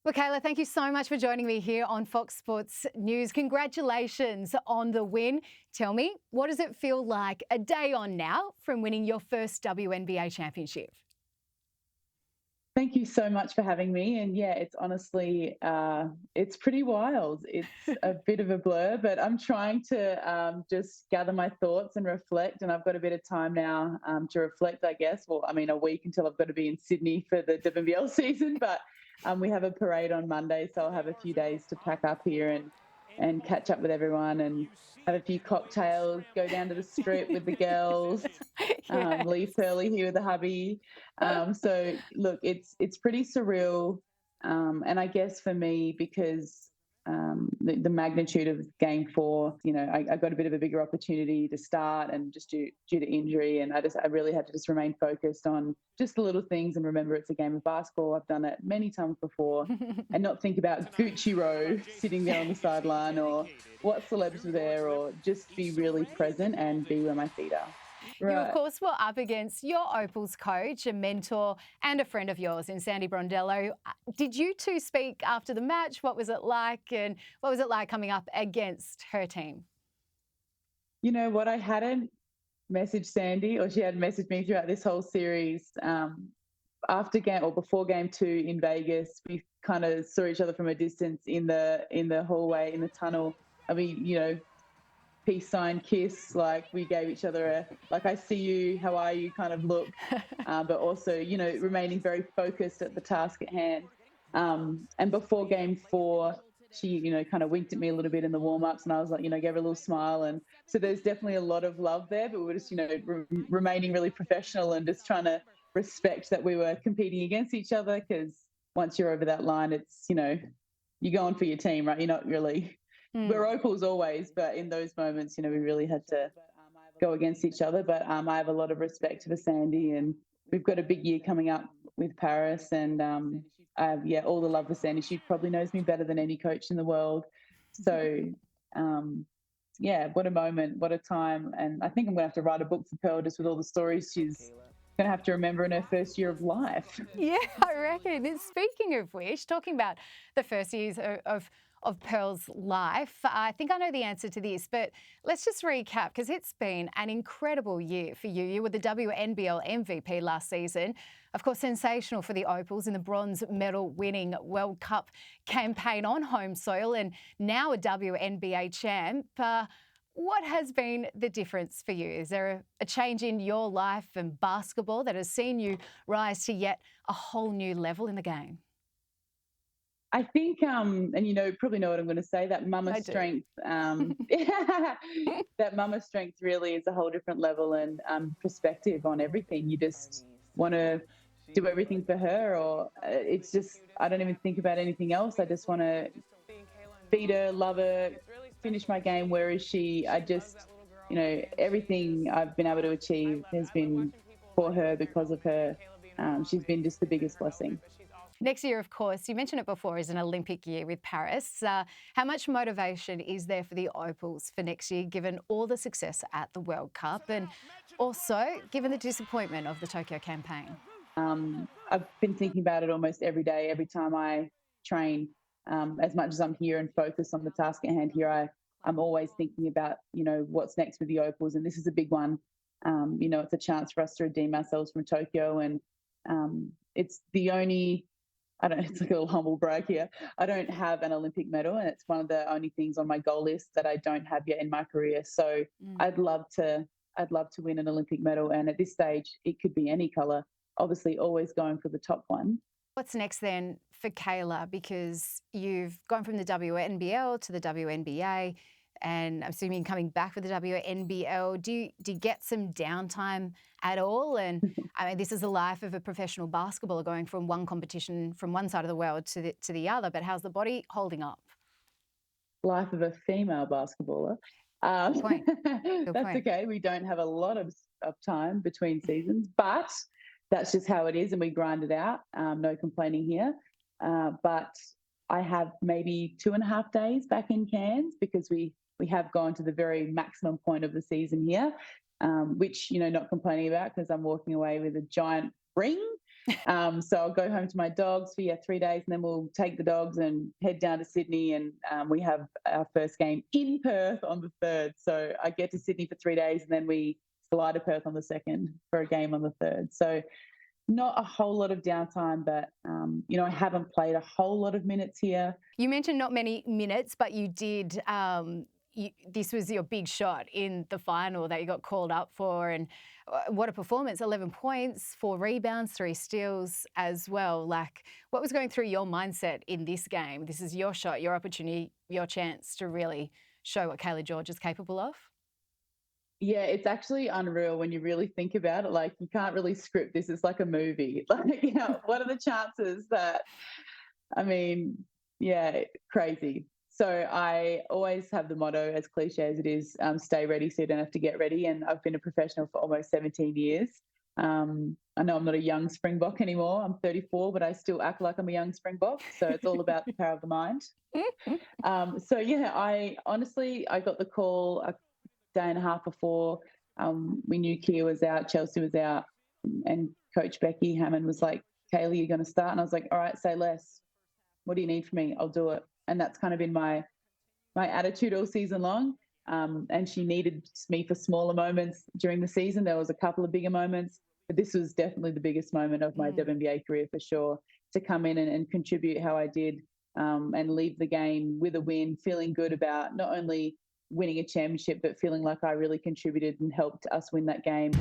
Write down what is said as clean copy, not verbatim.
Well, Kayla, thank you so much for joining me here on Fox Sports News. Congratulations on the win. Tell me, what does it feel like a day on now from winning your first WNBA championship? Thank you so much for having me. And yeah, it's honestly, it's pretty wild. It's a bit of a blur, but I'm trying to just gather my thoughts and reflect. And I've got a bit of time now to reflect, I guess. Well, I mean, a week until I've got to be in Sydney for the WNBL season, but we have a parade on Monday, so I'll have a few days to pack up here and catch up with everyone and have a few cocktails, go down to the strip with the girls, Yes. leave early here with the hubby. So look, it's pretty surreal, and I guess for me because the magnitude of Game 4, I got a bit of a bigger opportunity to start, and just due to injury, and I really had to just remain focused on just the little things and remember it's a game of basketball. I've done it many times before, and not think about Gucci Row sitting there on the sideline or what celebs were there, or just be really present and be where my feet are. You, of Right. course, were up against your Opals coach, a mentor and a friend of yours in Sandy Brondello. Did you two speak after the match? What was it like? And what was it like coming up against her team? You know what? I hadn't messaged Sandy, or she had messaged me throughout this whole series. After game or before game 2 in Vegas, we kind of saw each other from a distance in the hallway in the tunnel. I mean, peace sign kiss, like we gave each other a like I see you, how are you kind of look, but also remaining very focused at the task at hand. And before game 4, she kind of winked at me a little bit in the warm-ups, and I was like, gave her a little smile. And so there's definitely a lot of love there, but we were just remaining really professional and just trying to respect that we were competing against each other, because once you're over that line, it's you're going for your team, right? You're not really, we're Mm. opals always, but in those moments, we really had to go against each other. But I have a lot of respect for Sandy, and we've got a big year coming up with Paris, and I have, yeah, all the love for Sandy. She probably knows me better than any coach in the world. So um, yeah, what a moment, what a time. And I think I'm gonna have to write a book for Pearl, just with all the stories she's gonna have to remember in her first year of life. Yeah, I reckon. And speaking of which, talking about the first years of Pearl's life, I think I know the answer to this, but let's just recap because it's been an incredible year for you. You were the WNBL MVP last season. Of course, sensational for the Opals in the bronze medal winning World Cup campaign on home soil, and now a WNBA champ. What has been the difference for you? Is there a change in your life and basketball that has seen you rise to yet a whole new level in the game? I think, and probably know what I'm going to say. That mama I do. strength, that mama strength really is a whole different level and perspective on everything. You just want to do everything for her, or it's just I don't even think about anything else. I just want to beat her, love her, finish my game. Where is she? I just, everything I've been able to achieve has been for her, because of her. She's been just the biggest blessing. Next year, of course, you mentioned it before, is an Olympic year with Paris. How much motivation is there for the Opals for next year, given all the success at the World Cup and also given the disappointment of the Tokyo campaign? I've been thinking about it almost every day, every time I train. As much as I'm here and focused on the task at hand here, I'm always thinking about, what's next with the Opals. And this is a big one. It's a chance for us to redeem ourselves from Tokyo. And it's the only, I don't, it's like a little humble brag here. I don't have an Olympic medal, and it's one of the only things on my goal list that I don't have yet in my career. So Mm. I'd love to, I'd love to win an Olympic medal. And at this stage, it could be any color, obviously always going for the top one. What's next then for Kayla? Because you've gone from the WNBL to the WNBA, and I'm assuming coming back with the WNBL. Do you get some downtime at all? And I mean, this is the life of a professional basketballer, going from one competition from one side of the world to the other. But how's the body holding up? Life of a female basketballer. Good point. Good That's point. okay. We don't have a lot of time between seasons, but that's just how it is, and we grind it out. No complaining here. But I have maybe 2.5 days back in Cairns, because we have gone to the very maximum point of the season here, which not complaining about, because I'm walking away with a giant ring. So I'll go home to my dogs for 3 days, and then we'll take the dogs and head down to Sydney, and we have our first game in Perth on the 3rd. So I get to Sydney for 3 days, and then we fly to Perth on the 2nd for a game on the 3rd. So not a whole lot of downtime, but I haven't played a whole lot of minutes here. You mentioned not many minutes, but you did. This was your big shot in the final that you got called up for, and what a performance! 11 points, 4 rebounds, 3 steals as well. Like, what was going through your mindset in this game? This is your shot, your opportunity, your chance to really show what Kaylee George is capable of. Yeah, it's actually unreal when you really think about it. Like, you can't really script this. It's like a movie. Like, what are the chances that, I mean, yeah, crazy. So I always have the motto, as cliche as it is, stay ready so you don't have to get ready. And I've been a professional for almost 17 years. I know I'm not a young Springbok anymore. I'm 34, but I still act like I'm a young Springbok. So it's all about the power of the mind. I got the call a day and a half before. We knew Kia was out, Chelsea was out, and Coach Becky Hammond was like, Kaylee, you're going to start? And I was like, all right, say less. What do you need from me? I'll do it. And that's kind of been my attitude all season long. And she needed me for smaller moments during the season. There was a couple of bigger moments, but this was definitely the biggest moment of my WNBA career for sure, to come in and contribute how I did, and leave the game with a win, feeling good about not only winning a championship, but feeling like I really contributed and helped us win that game.